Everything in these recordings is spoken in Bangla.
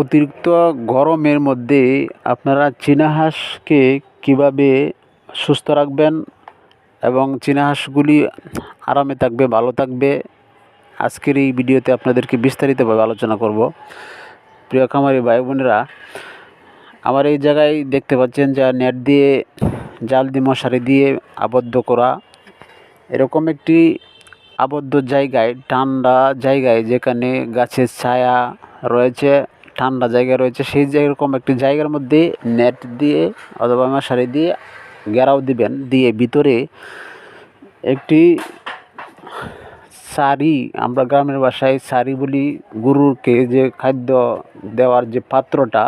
অতিরিক্ত গরমের মধ্যে আপনারা চীনা হাঁসকে কীভাবে সুস্থ রাখবেন এবং চীনা হাঁসগুলি আরামে থাকবে, ভালো থাকবে, আজকের এই ভিডিওতে আপনাদেরকে বিস্তারিতভাবে আলোচনা করব। প্রিয় খামারি ভাই বোনেরা, আমার এই জায়গায় দেখতে পাচ্ছেন যে নেট দিয়ে, জাল দিয়ে, মশারি দিয়ে আবদ্ধ করা এরকম একটি আবদ্ধ জায়গায়, ঠান্ডা জায়গায়, যেখানে গাছের ছায়া রয়েছে, ঠান্ডা জায়গা রয়েছে, সেই এরকম একটি জায়গার মধ্যে নেট দিয়ে অথবা মশারি দিয়ে ঘেরাও দিবেন। দিয়ে ভিতরে একটি সারি, আমরা গ্রামের ভাষায় সারি বলি, গরুকে যে খাদ্য দেওয়ার যে পাত্রটা,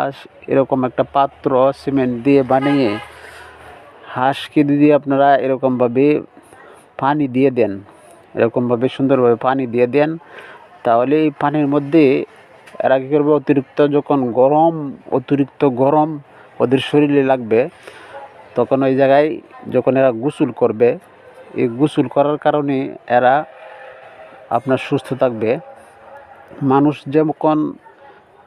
এরকম একটা পাত্র সিমেন্ট দিয়ে বানিয়ে হাঁসকে যদি আপনারা এরকমভাবে পানি দিয়ে দেন, এরকমভাবে সুন্দরভাবে পানি দিয়ে দেন, তাহলে এই পানির মধ্যে এরা কী করবে, অতিরিক্ত গরম ওদের শরীরে লাগবে, তখন ওই জায়গায় যখন এরা গোসল করবে, এই গোসল করার কারণে এরা আপনার সুস্থ থাকবে।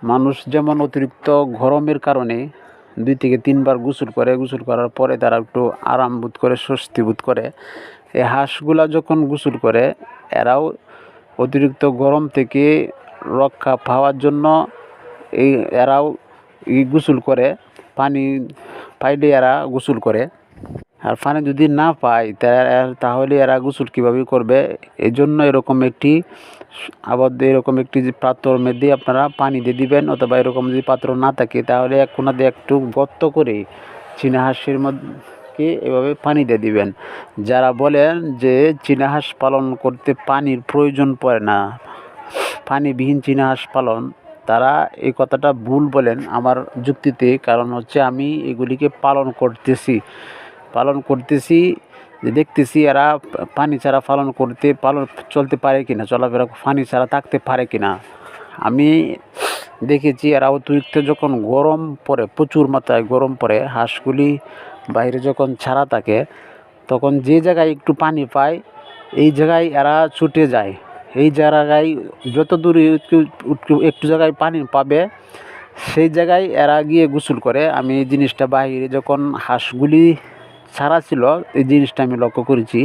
মানুষ যেমন অতিরিক্ত গরমের কারণে 2 থেকে 3 বার গোসল করে, গোসল করার পরে তারা একটু আরাম বোধ করে, স্বস্তি বোধ করে, এই হাঁসগুলা যখন গোসল করে, এরাও অতিরিক্ত গরম থেকে রক্ষা পাওয়ার জন্য এরাও গোসল করে। পানি পাইলে এরা গোসল করে, আর পানি যদি না পায় তাহলে এরা গোসল কীভাবে করবে? এই জন্য এরকম একটি যে পাত্রর মধ্যে আপনারা পানি দিয়ে দিবেন, অথবা এরকম যদি পাত্র না থাকে তাহলে এক কোণা দিয়ে একটু গর্ত করে চীনা হাঁসের মধ্যে এভাবে পানি দিয়ে দিবেন। যারা বলেন যে চীনা হাঁস পালন করতে পানির প্রয়োজন পড়ে না, পানিবিহীন চীনা হাঁস পালন, তারা এই কথাটা ভুল বলেন আমার যুক্তিতে। কারণ হচ্ছে আমি এগুলিকে পালন করতেছি, যে দেখতেছি এরা পানি ছাড়া চলতে পারে কিনা, চলাফেরা পানি ছাড়া থাকতে পারে কিনা। আমি দেখেছি এরা অতিরিক্ত যখন গরম পড়ে, প্রচুর মাত্রায় গরম পড়ে, হাঁসগুলি বাইরে যখন ছাড়া থাকে, তখন যে জায়গায় একটু পানি পায় এই জায়গায় এরা ছুটে যায়। এই জায়গায় যত দূরে একটু জায়গায় পানি পাবে সেই জায়গায় এরা গিয়ে গোসল করে। আমি এই জিনিসটা বাইরে যখন হাঁসগুলি ছাড়া ছিল, এই জিনিসটা আমি লক্ষ্য করেছি।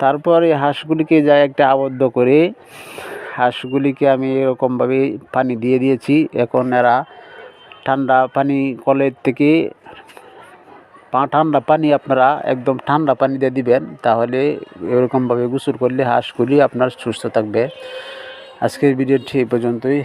তারপর এই হাঁসগুলিকে যায় একটা আবদ্ধ করে, হাঁসগুলিকে আমি এরকমভাবে পানি দিয়ে দিয়েছি। এখন এরা ঠান্ডা পানি, কলের থেকে ঠান্ডা পানি, আপনারা একদম ঠান্ডা পানি দিয়ে দিবেন, তাহলে এরকমভাবে গোসল করলে হাঁসগুলি আপনার সুস্থ থাকবে। আজকের ভিডিওটি এই পর্যন্তই।